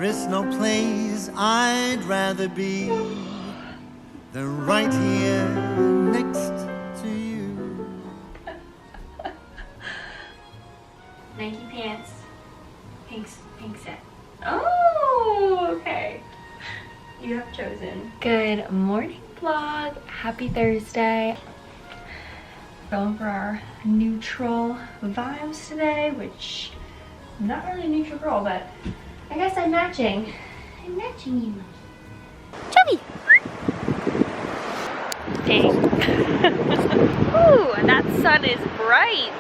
is no place I'd rather be than right here next to you. Nike pants, pink set. Oh, okay. You have chosen. Good morning, vlog. Happy Thursday. Going for our neutral vibes today, which I'm not really a neutral girl, but I guess I'm matching. I'm matching you. Chubby! Dang. Ooh, that sun is bright.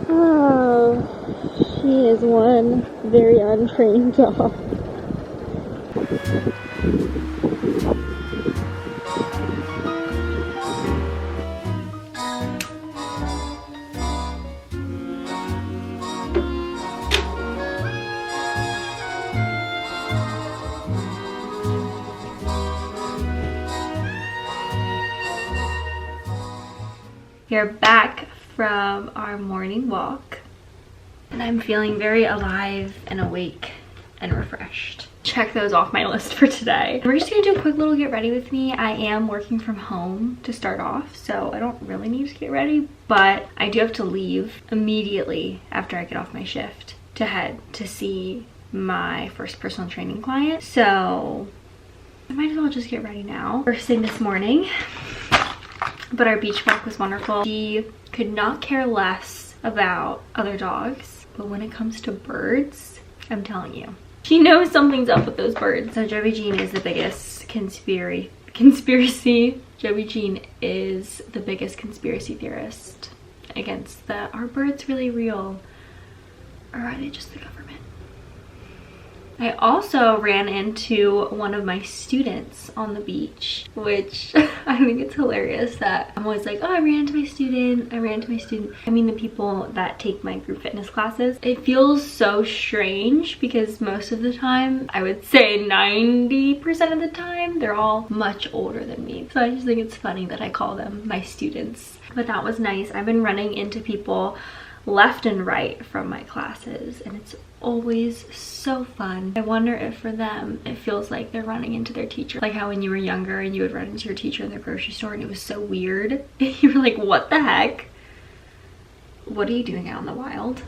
Oh, she is one very untrained dog. We're back from our morning walk and I'm feeling very alive and awake and refreshed. Check those off my list for today. We're just gonna do a quick little get ready with me. I am working from home to start off, so I don't really need to get ready, but I do have to leave immediately after I get off my shift to head to see my first personal training client. So I might as well just get ready now. First thing this morning, but our beach walk was wonderful. She could not care less about other dogs, but when it comes to birds, I'm telling you, she knows something's up with those birds. So Joey Jean is the biggest conspiracy. Joey Jean is the biggest conspiracy theorist against the, are birds really real? Or are they just the government? I also ran into one of my students on the beach, which I think it's hilarious that I'm always like, oh, I ran into my student. I mean the people that take my group fitness classes. It feels so strange because most of the time, I would say 90% of the time, they're all much older than me. So I just think it's funny that I call them my students. But that was nice. I've been running into people left and right from my classes and it's always so fun. I wonder if for them it feels like they're running into their teacher, like how when you were younger and you would run into your teacher in the grocery store and it was so weird. You were like, what the heck? What are you doing out in the wild?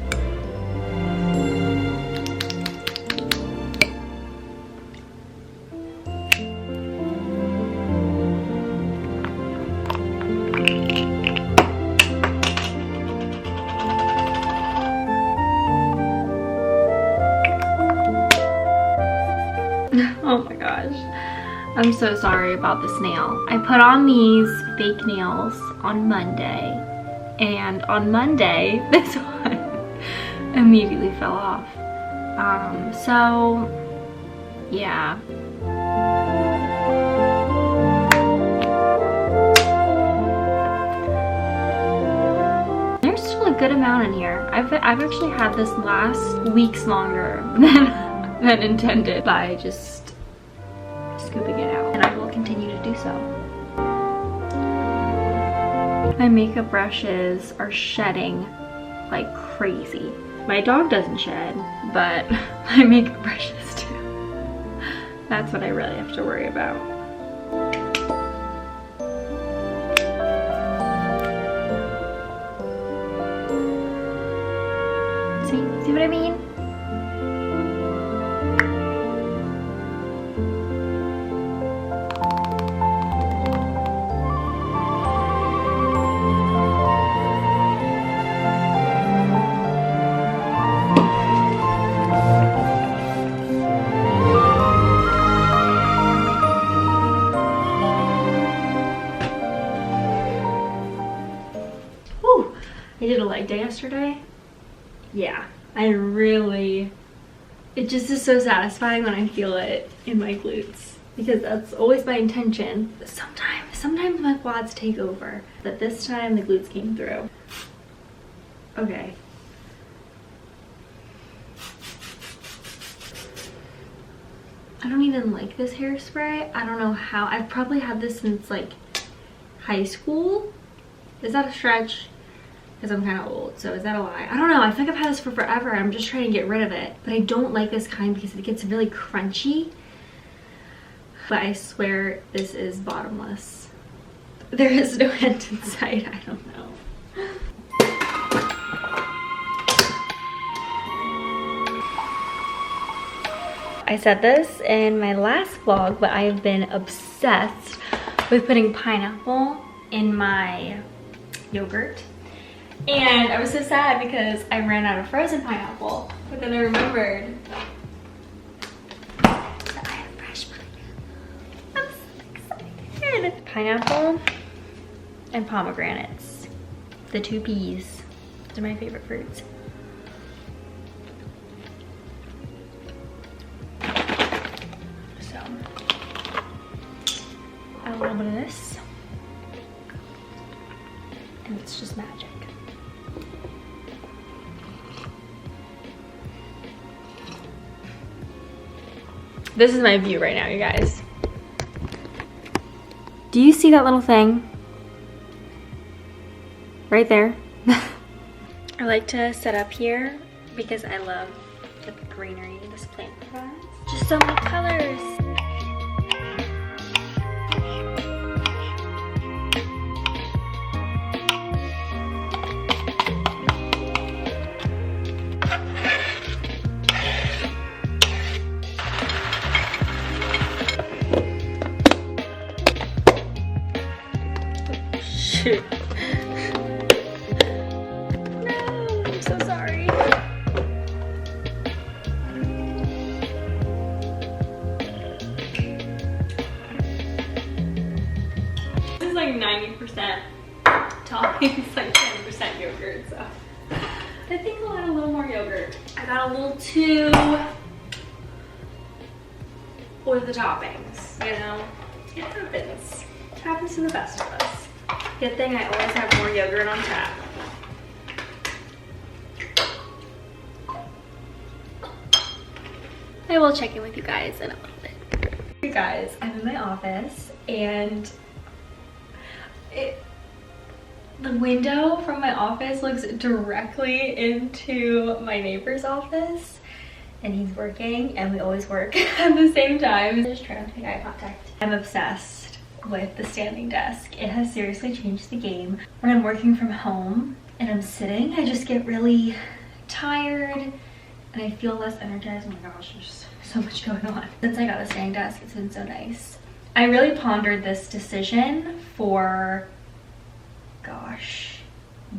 Oh my gosh, I'm so sorry about this nail. I put on these fake nails on Monday, and on Monday, this one immediately fell off. So yeah. There's still a good amount in here. I've actually had this last weeks longer than intended by just scooping it out, and I will continue to do so. My makeup brushes are shedding like crazy. My dog doesn't shed, but my makeup brushes do. That's what I really have to worry about. See what I mean? I did a leg day yesterday. Yeah, it just is so satisfying when I feel it in my glutes because that's always my intention. But sometimes my quads take over, but this time the glutes came through. Okay. I don't even like this hairspray. I don't know how. I've probably had this since like high school. Is that a stretch? because I'm kind of old. So is that a lie? I don't know. I think I've had this for forever. I'm just trying to get rid of it. But I don't like this kind because it gets really crunchy. But I swear this is bottomless. There is no end in sight. I don't know. I said this in my last vlog, but I have been obsessed with putting pineapple in my yogurt. And I was so sad because I ran out of frozen pineapple. But then I remembered that I have fresh pineapple. I'm so excited. Pineapple and pomegranates. The 2 P's. Those are my favorite fruits. A little bit of this, and it's just magic. This is my view right now, you guys. Do you see that little thing? Right there. I like to set up here because I love the greenery this plant provides. Just so many colors. Shoot. No, I'm so sorry. This is like 90% toppings, like 10% yogurt, so I think I'll add a little more yogurt. I got a little too with the toppings, you know? It happens. It happens to the best of us. Good thing I always have more yogurt on tap. I will check in with you guys in a little bit. You guys, I'm in my office and the window from my office looks directly into my neighbor's office, and he's working, and we always work at the same time. Just try not to make eye contact. I'm obsessed with the standing desk. It has seriously changed the game. When I'm working from home and I'm sitting, I just get really tired and I feel less energized. Oh my gosh, there's so much going on. Since I got the standing desk, it's been so nice. I really pondered this decision for, gosh,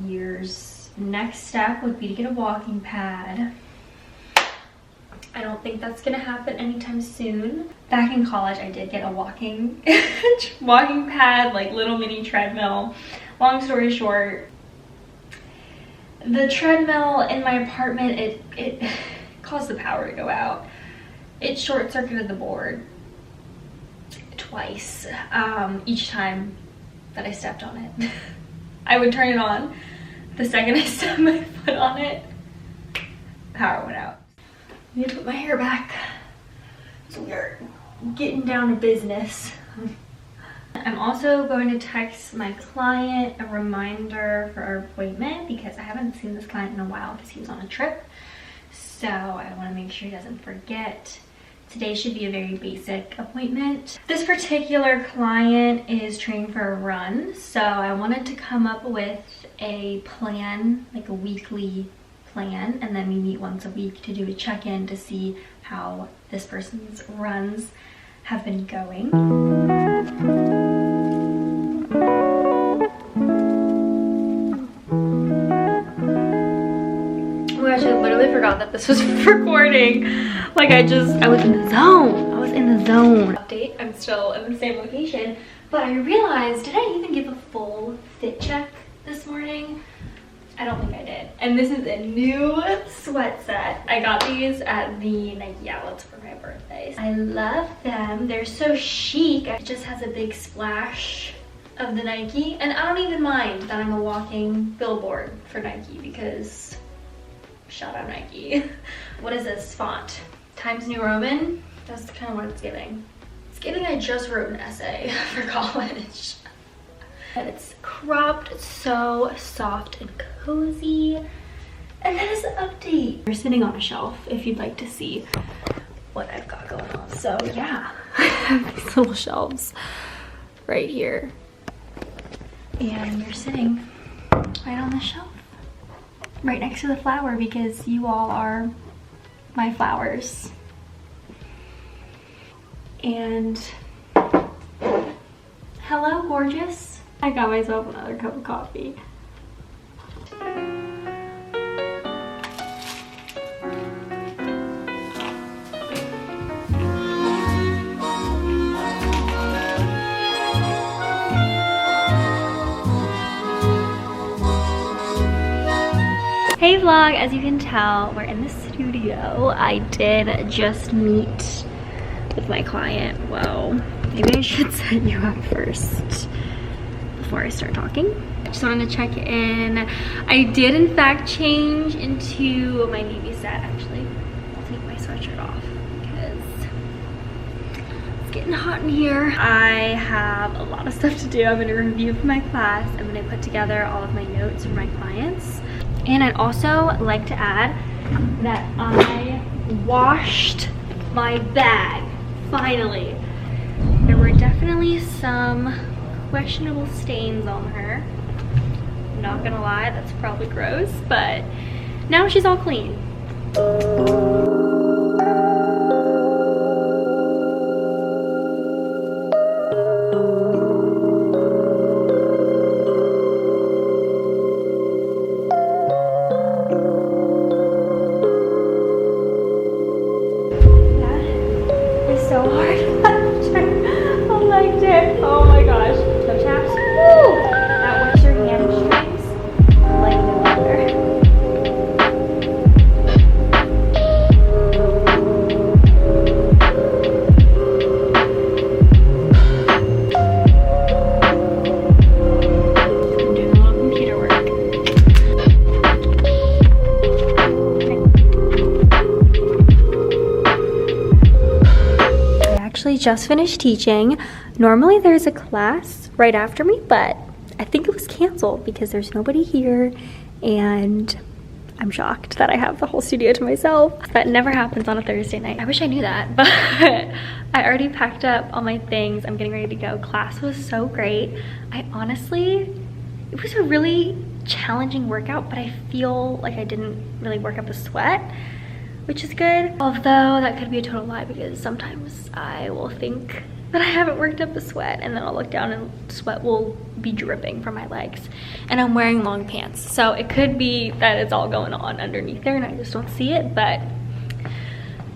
years. Next step would be to get a walking pad. I don't think that's gonna happen anytime soon. Back in college, I did get a walking pad, like little mini treadmill. Long story short, the treadmill in my apartment, it caused the power to go out. It short-circuited the board twice, each time that I stepped on it. I would turn it on. The second I stepped my foot on it, power went out. I need to put my hair back. So we are getting down to business. I'm also going to text my client a reminder for our appointment because I haven't seen this client in a while because he was on a trip. So I want to make sure he doesn't forget. Today should be a very basic appointment. This particular client is training for a run, so I wanted to come up with a plan, like a weekly plan, and then we meet once a week to do a check-in to see how this person's runs have been going. Oh my gosh, I literally forgot that this was recording. Like I was in the zone. I was in the zone. Update, I'm still in the same location, but I realized, did I even give a full fit check this morning? I don't think I did. And this is a new sweat set. I got these at the Nike outlets for my birthday. I love them. They're so chic. It just has a big splash of the Nike. And I don't even mind that I'm a walking billboard for Nike because shout out Nike. What is this font? Times New Roman? That's kind of what it's giving. It's giving I just wrote an essay for college. But it's cropped, it's so soft and cozy. And that is the update. We're sitting on a shelf if you'd like to see what I've got going on. So yeah, I have these little shelves right here. And you're sitting right on the shelf, right next to the flower, because you all are my flowers. And hello, gorgeous. I got myself another cup of coffee. Hey vlog, as you can tell, we're in the studio. I did just meet with my client. Whoa, maybe I should set you up first before I start talking. I just wanted to check in. I did in fact change into my navy set. Actually, I'll take my sweatshirt off because it's getting hot in here. I have a lot of stuff to do. I'm gonna review for my class. I'm gonna put together all of my notes for my clients. And I'd also like to add that I washed my bag, finally. There were definitely some questionable stains on her. I'm not gonna lie, that's probably gross, but now she's all clean. So hard. I liked it. Oh my gosh. Toe taps. Woo! That works your hamstrings. I like it better. I'm doing a little computer work. Actually just finished teaching. Normally there's a class right after me, but I think it was canceled because there's nobody here and I'm shocked that I have the whole studio to myself. That never happens on a Thursday night. I wish I knew that, but I already packed up all my things. I'm getting ready to go. Class was so great. It was a really challenging workout, but I feel like I didn't really work up a sweat, which is good. Although that could be a total lie because sometimes I will think that I haven't worked up a sweat and then I'll look down and sweat will be dripping from my legs. And I'm wearing long pants. So it could be that it's all going on underneath there and I just don't see it, but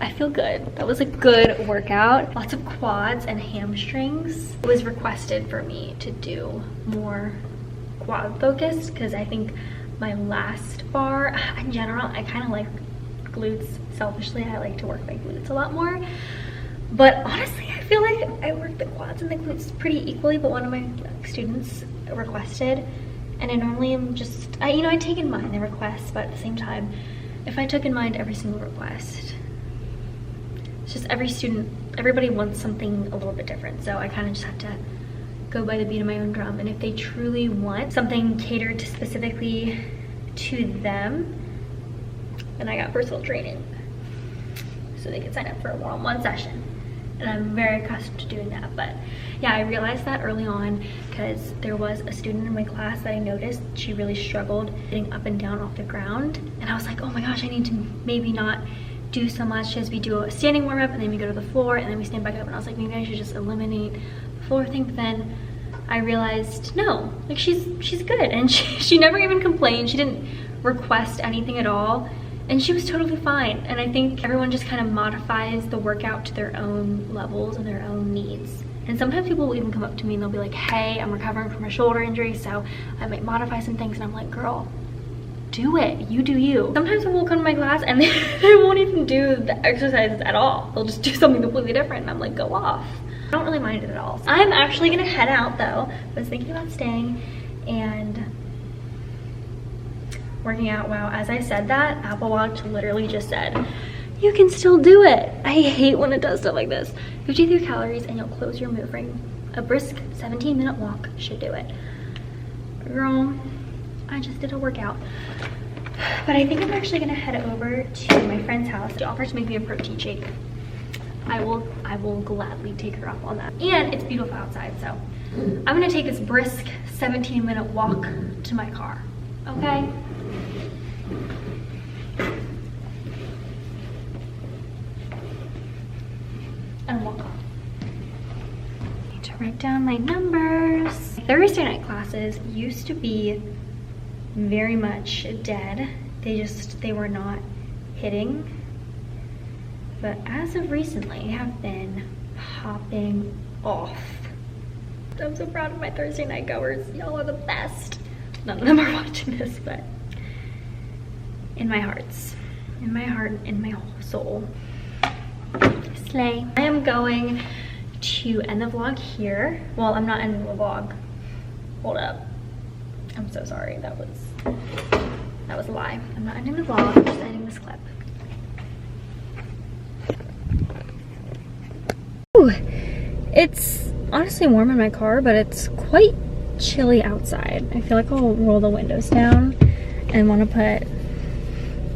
I feel good. That was a good workout. Lots of quads and hamstrings. It was requested for me to do more quad focused because I think my last bar, in general, I kind of like glutes. Selfishly, I like to work my glutes a lot more, but honestly I feel like I work the quads and the glutes pretty equally. But one of my students requested, and I normally am just I take in mind the requests, but at the same time, if I took in mind every single request, it's just everybody wants something a little bit different, so I kind of just have to go by the beat of my own drum. And if they truly want something catered to specifically to them, and I got personal training, so they can sign up for a one-on-one session. And I'm very accustomed to doing that. But yeah, I realized that early on because there was a student in my class that I noticed she really struggled getting up and down off the ground. And I was like, oh my gosh, I need to maybe not do so much as we do a standing warm-up and then we go to the floor and then we stand back up. And I was like, maybe I should just eliminate the floor thing. But then I realized, no, like she's good. And she never even complained. She didn't request anything at all. And she was totally fine. And I think everyone just kind of modifies the workout to their own levels and their own needs. And sometimes people will even come up to me and they'll be like, hey, I'm recovering from a shoulder injury, so I might modify some things. And I'm like, girl, do it. You do you. Sometimes people will come to my class and they won't even do the exercises at all. They'll just do something completely different. And I'm like, go off. I don't really mind it at all. I'm actually gonna head out though. I was thinking about staying and working out. Wow, as I said that, Apple Watch literally just said, you can still do it. I hate when it does stuff like this. 53 calories and you'll close your move ring. A brisk 17-minute walk should do it. Girl, I just did a workout. But I think I'm actually gonna head over to my friend's house. She offered to make me a protein shake. I will gladly take her up on that. And it's beautiful outside, so I'm gonna take this brisk 17-minute walk to my car, okay? And walk off. I need to write down my numbers. Thursday night classes used to be very much dead. They were not hitting. But as of recently, have been popping off. I'm so proud of my Thursday night goers. Y'all are the best. None of them are watching this, but in my hearts, in my heart, in my whole soul. Slay. I am going to end the vlog here. Well, I'm not ending the vlog. Hold up. I'm so sorry. That was a lie. I'm not ending the vlog. I'm just ending this clip. Ooh, it's honestly warm in my car, but it's quite chilly outside. I feel like I'll roll the windows down and want to put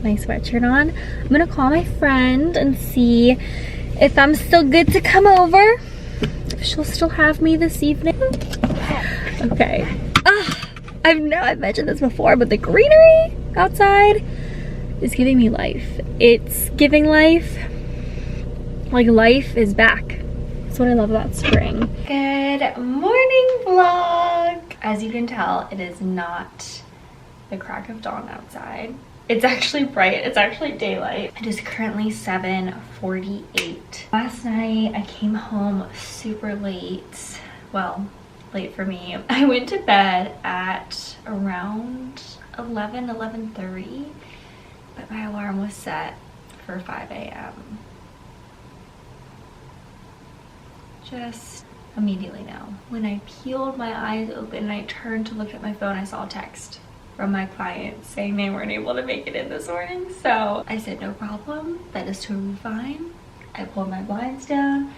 my sweatshirt on. I'm gonna call my friend and see if I'm still good to come over. If she'll still have me this evening. Okay. I've mentioned this before, but the greenery outside is giving me life. It's giving life. Like life is back. That's what I love about spring. Good morning vlog. As you can tell, it is not the crack of dawn outside. It's actually bright. It's actually daylight. It is currently 7:48. Last night I came home super late. Well, late for me. I went to bed at around 11:30, but my alarm was set for 5 a.m. Just immediately now. When I peeled my eyes open and I turned to look at my phone, I saw a text from my client saying they weren't able to make it in this morning. So I said, no problem, that is totally fine. I pulled my blinds down.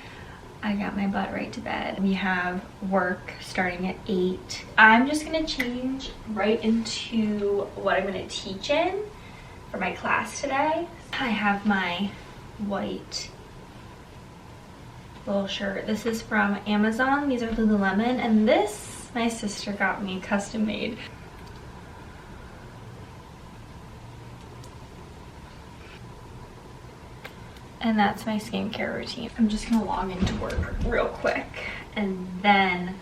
I got my butt right to bed. We have work starting at 8. I'm just gonna change right into what I'm gonna teach in for my class today. I have my white little shirt. This is from Amazon. These are Lululemon, and this my sister got me custom made. And that's my skincare routine. I'm just gonna log into work real quick and then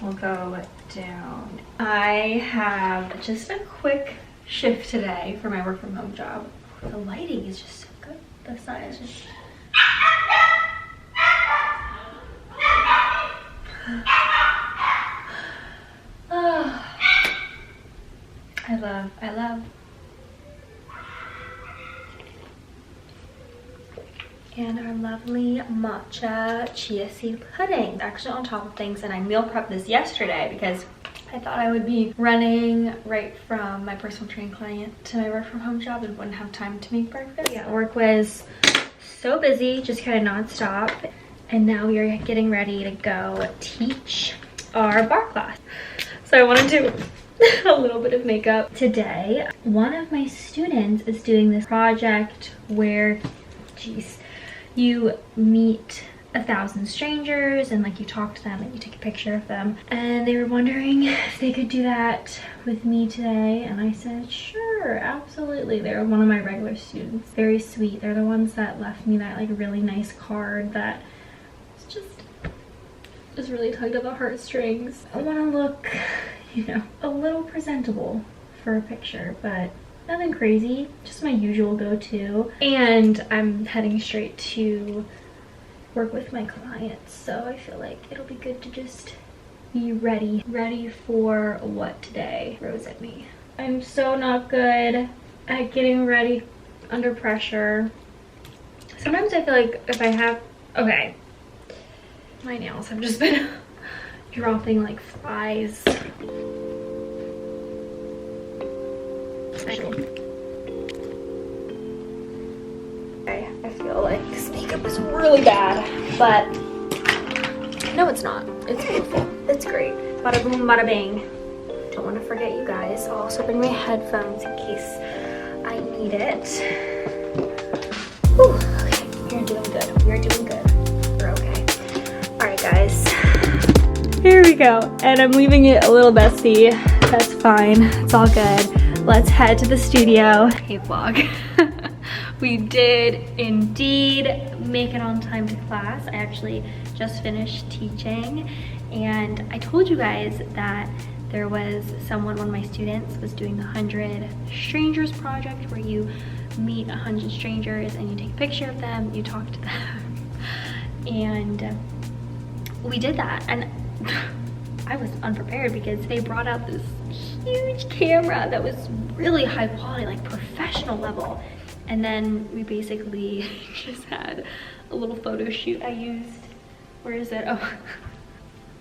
we'll go down. I have just a quick shift today for my work from home job. The lighting is just so good. The sun is just... Oh, I love. And our lovely matcha chia seed pudding. Actually on top of things, and I meal prepped this yesterday because I thought I would be running right from my personal training client to my work from home job and wouldn't have time to make breakfast. Yeah, work was so busy, just kind of non-stop. And now we are getting ready to go teach our bar class. So I want to do a little bit of makeup today. One of my students is doing this project where, geez, you meet 1,000 strangers and like you talk to them and you take a picture of them, and they were wondering if they could do that with me today, and I said sure, absolutely. They're one of my regular students, very sweet. They're the ones that left me that like really nice card that just really tugged at the heartstrings. I want to look, you know, a little presentable for a picture, but nothing crazy, just my usual go-to. And I'm heading straight to work with my clients, so I feel like it'll be good to just be ready for what today throws at me. I'm so not good at getting ready under pressure. Sometimes I feel like if I have, okay, my nails have just been dropping like flies. Okay, I feel like this makeup is really bad, but no, it's not. It's beautiful. It's great. Bada boom, bada bang. Don't want to forget you guys. I'll also bring my headphones in case I need it. Whew, okay, you're doing good. We're doing good. We're okay. Alright guys. Here we go. And I'm leaving it a little messy. That's fine. It's all good. Let's head to the studio. Hey vlog. We did indeed make it on time to class. I actually just finished teaching, and I told you guys that there was one of my students was doing the 100 strangers project, where you meet 100 strangers and you take a picture of them, you talk to them. And we did that, and I was unprepared because they brought out this huge camera that was really high quality, like professional level. And then we basically just had a little photo shoot. I used, where is it? Oh,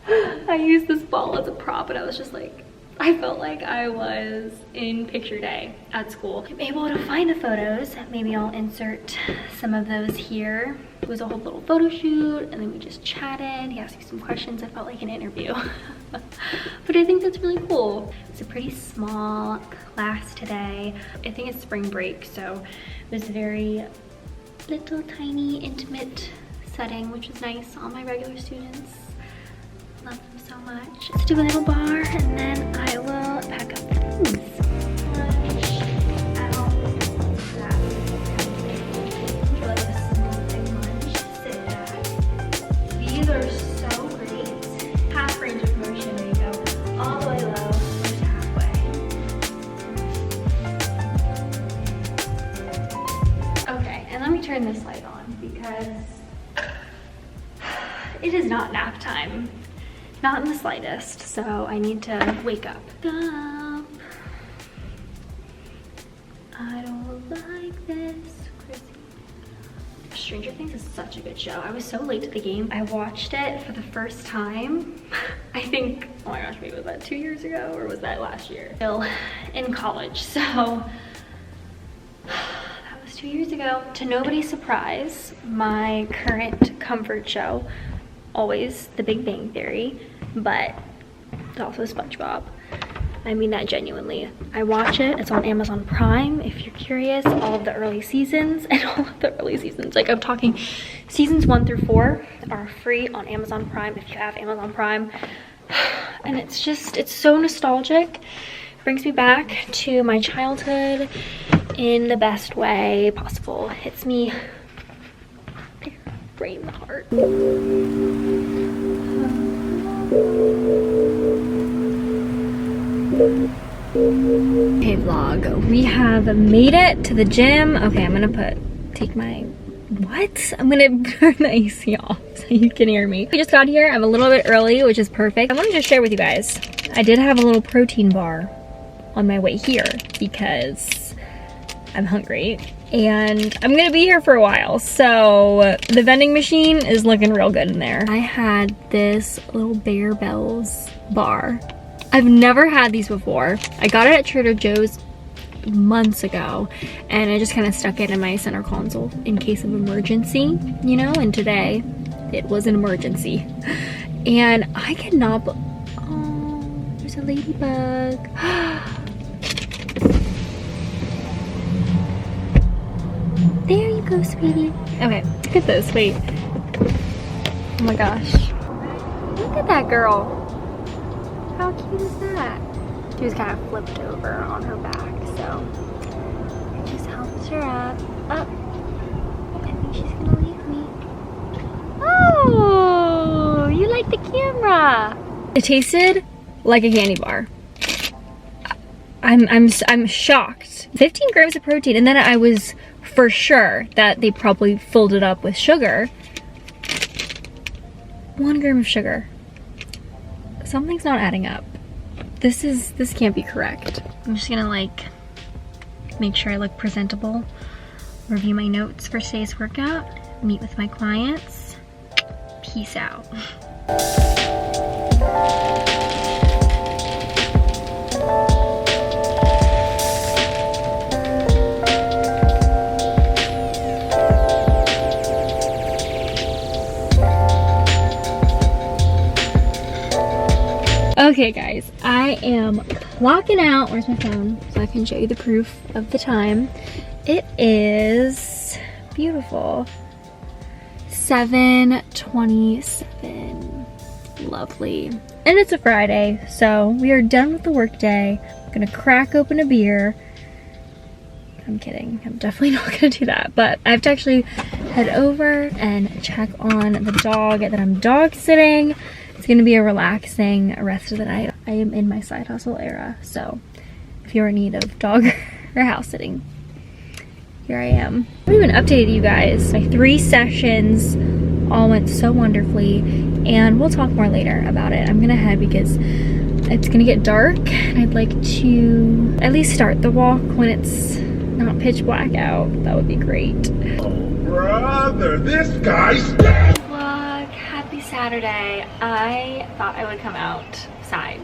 I used this ball as a prop, and I was just like, I felt like I was in picture day at school. I'm able to find the photos. Maybe I'll insert some of those here. It was a whole little photo shoot, and then we just chatted. He asked me some questions. I felt like an interview. But I think that's really cool. It's a pretty small class today. I think it's spring break, so it was a very little, tiny, intimate setting, which was nice. All my regular students, love them so much. Let's do a little bar, and then I will pack up things. These are so great. Half range of motion, there you go. All the way low, just halfway. Okay, and let me turn this light on because it is not nap time. Not in the slightest, so I need to wake up. I don't like this. Stranger Things is such a good show. I was so late to the game. I watched it for the first time, I think, oh my gosh, maybe was that 2 years ago, or was that last year? Still in college, so that was 2 years ago. To nobody's surprise, my current comfort show, always The Big Bang Theory, but also SpongeBob. I mean that genuinely. I watch it. It's on Amazon Prime, if you're curious. All of the early seasons, and all of the early seasons, like I'm talking seasons 1 through 4 are free on Amazon Prime if you have Amazon Prime. And it's just, it's so nostalgic. It brings me back to my childhood in the best way possible. It hits me right in the heart. Hey vlog, we have made it to the gym. Okay, I'm gonna take my, what? I'm gonna turn the AC off so you can hear me. We just got here, I'm a little bit early, which is perfect. I wanted to share with you guys, I did have a little protein bar on my way here because I'm hungry and I'm gonna be here for a while. So the vending machine is looking real good in there. I had this little Bear Bells bar. I've never had these before. I got it at Trader Joe's months ago, and I just kind of stuck it in my center console in case of emergency, you know, and today it was an emergency. And I cannot, oh, there's a ladybug. There you go, sweetie. Okay, look at this, wait. Oh my gosh. Look at that girl. How cute is that? She was kind of flipped over on her back, so I just helped her up. Oh, I think she's gonna leave me. Oh, you like the camera. It tasted like a candy bar. I'm shocked. 15 grams of protein, and then I was for sure that they probably filled it up with sugar. 1 gram of sugar. Something's not adding up. This can't be correct. I'm just gonna like make sure I look presentable, review my notes for today's workout, meet with my clients. Peace out. Okay guys, I am clocking out. Where's my phone? So I can show you the proof of the time. It is beautiful. 7:27. Lovely. And it's a Friday, so we are done with the work day. I'm gonna crack open a beer. I'm kidding. I'm definitely not gonna do that, but I have to actually head over and check on the dog that I'm dog sitting. It's gonna be a relaxing rest of the night. I am in my side hustle era, so if you're in need of dog or house sitting, here I am. I haven't even updated you guys. My 3 sessions all went so wonderfully, and we'll talk more later about it. I'm gonna head because it's gonna get dark, and I'd like to at least start the walk when it's not pitch black out. That would be great. Oh, brother, this guy's dead! Vlog, happy Saturday. I thought I would come outside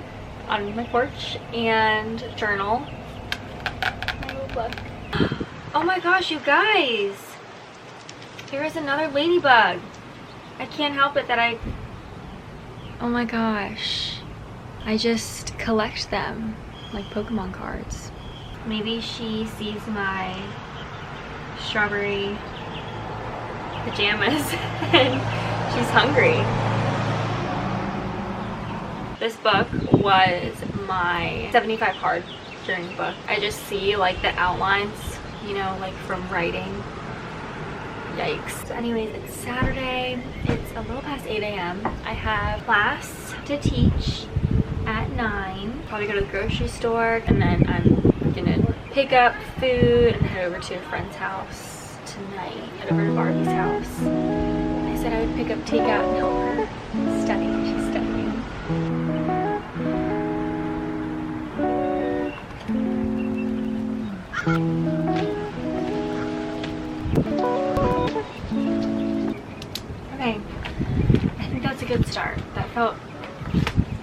on my porch and journal. My little book. Oh my gosh, you guys! There is another ladybug. I can't help it that oh my gosh. I just collect them like Pokemon cards. Maybe she sees my strawberry pajamas and she's hungry. This book was my 75 card journey book. I just see like the outlines, you know, like from writing. Yikes. So anyways, it's Saturday. It's a little past 8 a.m. I have class to teach at 9. Probably go to the grocery store, and then I'm gonna pick up food and head over to a friend's house tonight. Head over to Barbie's house. I said I would pick up takeout and help her study. She's studying. Okay, I think that's a good start. That felt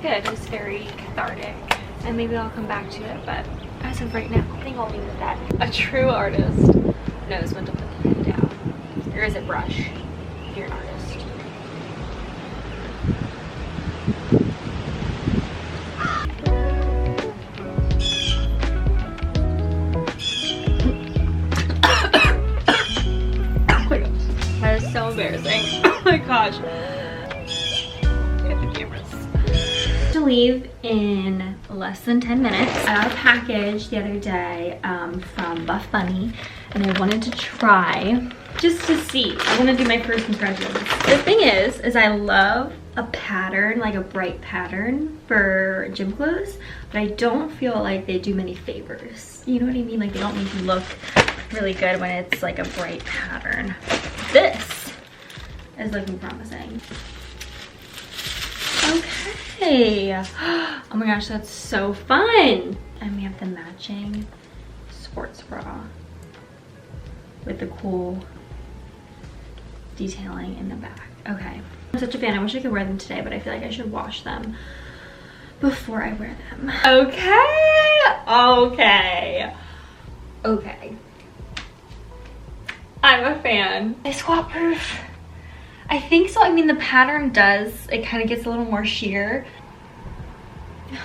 good. It was very cathartic, and maybe I'll come back to it, but as of right now, I think I'll leave it at that. A true artist knows when to put the pen down. Or is it brush if you're an artist? That is so embarrassing. Oh my gosh. Get the cameras. To leave in less than 10 minutes. I got a package the other day from Buff Bunny, and I wanted to try just to see. I want to do my first impressions. The thing is I love a pattern, like a bright pattern for gym clothes, but I don't feel like they do many favors. You know what I mean? Like they don't make you look really good when it's like a bright pattern. This is looking promising. Okay. Oh my gosh, that's so fun. And we have the matching sports bra with the cool detailing in the back. Okay. I'm such a fan. I wish I could wear them today, but I feel like I should wash them before I wear them. Okay. Okay. Okay. I'm a fan. Is squat proof? I think so. I mean, the pattern does, it kind of gets a little more sheer.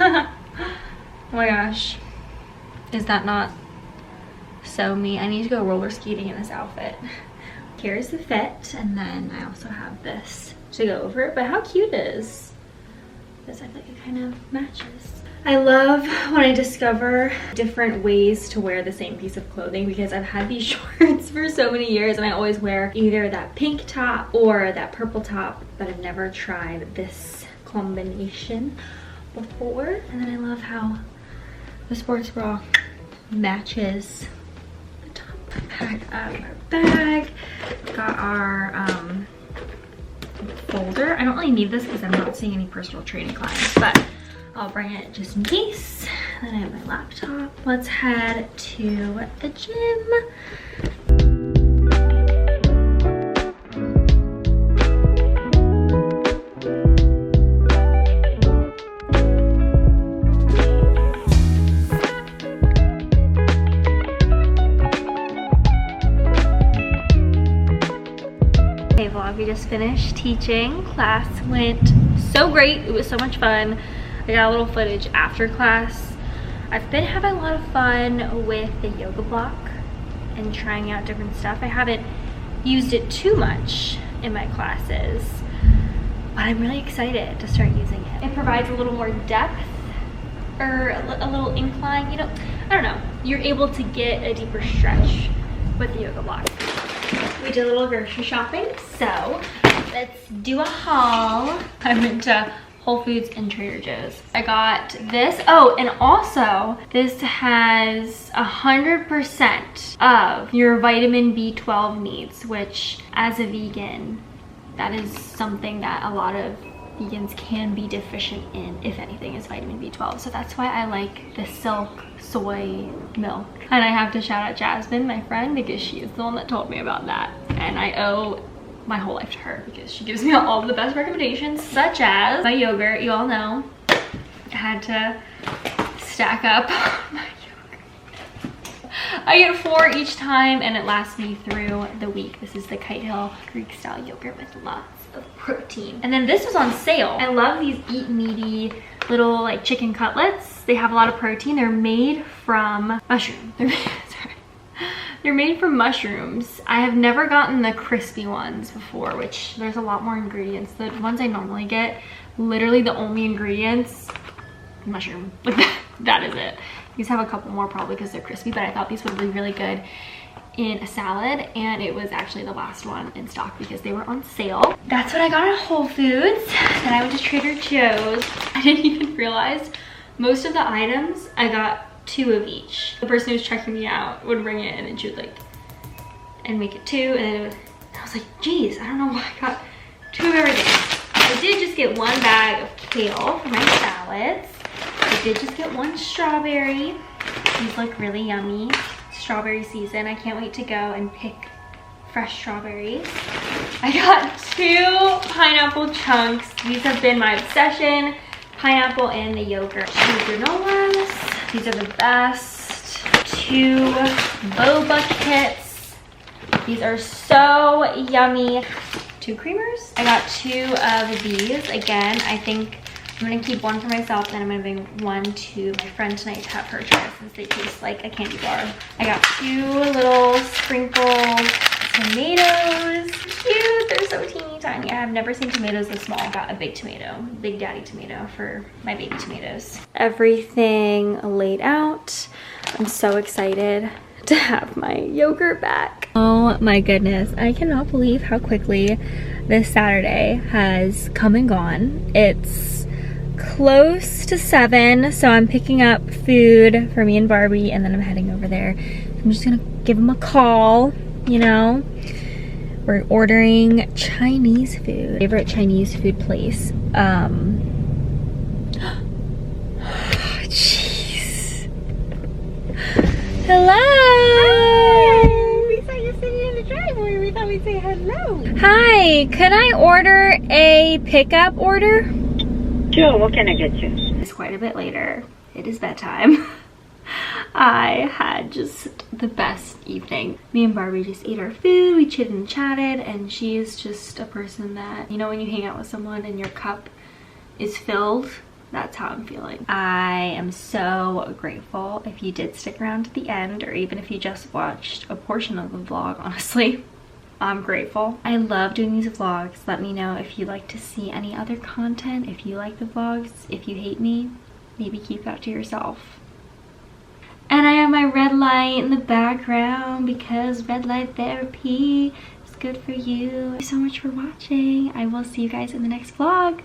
Oh my gosh. Is that not so me? I need to go roller skating in this outfit. Here's the fit, and then I also have this to go over it. But how cute is this? I feel like it kind of matches. I love when I discover different ways to wear the same piece of clothing, because I've had these shorts for so many years and I always wear either that pink top or that purple top, but I've never tried this combination before. And then I love how the sports bra matches the top. Pack up our bag. Got our folder. I don't really need this because I'm not seeing any personal training clients, but I'll bring it just in case. Then I have my laptop. Let's head to the gym. Okay, vlog, we just finished teaching. Class went so great. It was so much fun. I got a little footage after class I've been having a lot of fun with the yoga block and trying out different stuff. I haven't used it too much in my classes, but I'm really excited to start using it. It provides a little more depth or a little incline, you know, I don't know. You're able to get a deeper stretch with the yoga block. We did a little grocery shopping, so let's do a haul. I'm into Whole Foods and Trader Joe's. I got this. Oh, and also this has 100% of your vitamin B12 needs, which as a vegan, that is something that a lot of vegans can be deficient in, if anything, is vitamin B12. So that's why I like the Silk soy milk. And I have to shout out Jasmine, my friend, because she is the one that told me about that. And I owe my whole life to her because she gives me all the best recommendations, such as my yogurt. You all know I had to stack up my yogurt. I get 4 each time and it lasts me through the week. This is the Kite Hill Greek style yogurt with lots of protein. And then this was on sale. I love these Eat Meaty little like chicken cutlets. They have a lot of protein. They're made from mushroom. They're made from mushrooms. I have never gotten the crispy ones before, which there's a lot more ingredients. The ones I normally get, literally the only ingredients, mushroom. Like that is it. These have a couple more probably because they're crispy, but I thought these would be really good in a salad, and it was actually the last one in stock because they were on sale. That's what I got at Whole Foods. Then I went to Trader Joe's. I didn't even realize most of the items I got 2 of each. The person who's checking me out would bring it in and she would like and make it 2, and I was like, geez, I don't know why I got 2 of everything. I did just get 1 bag of kale for my salads. I did just get 1 strawberry. These look really yummy. Strawberry season. I can't wait to go and pick fresh strawberries. I got 2 pineapple chunks. These have been my obsession. Pineapple and the yogurt. 2 granolas. These are the best. 2 boba kits. These are so yummy. 2 creamers. I got 2 of these. Again, I think I'm gonna keep 1 for myself, and I'm gonna bring 1 to my friend tonight to have her try since they taste like a candy bar. I got 2 little sprinkled tomatoes. Cute, they're so teeny tiny. I have never seen tomatoes this small. I got a big tomato, Big Daddy tomato for my baby tomatoes. Everything laid out. I'm so excited to have my yogurt back. Oh my goodness, I cannot believe how quickly this Saturday has come and gone. It's close to 7, so I'm picking up food for me and Barbie, and then I'm heading over there. I'm just gonna give them a call, you know. We're ordering Chinese food. Favorite Chinese food place. Jeez. Hello. Hi. We saw you sitting in the driveway. We thought we'd say hello. Hi. Could I order a pickup order? Sure. What can I get you? It's quite a bit later. It is bedtime. I had just the best evening. Me and Barbie just ate our food, we chitted and chatted, and she is just a person that, you know, when you hang out with someone and your cup is filled, that's how I'm feeling. I am so grateful if you did stick around to the end, or even if you just watched a portion of the vlog, honestly. I'm grateful. I love doing these vlogs. Let me know if you'd like to see any other content, if you like the vlogs. If you hate me, maybe keep that to yourself. And I have my red light in the background because red light therapy is good for you. Thank you so much for watching. I will see you guys in the next vlog.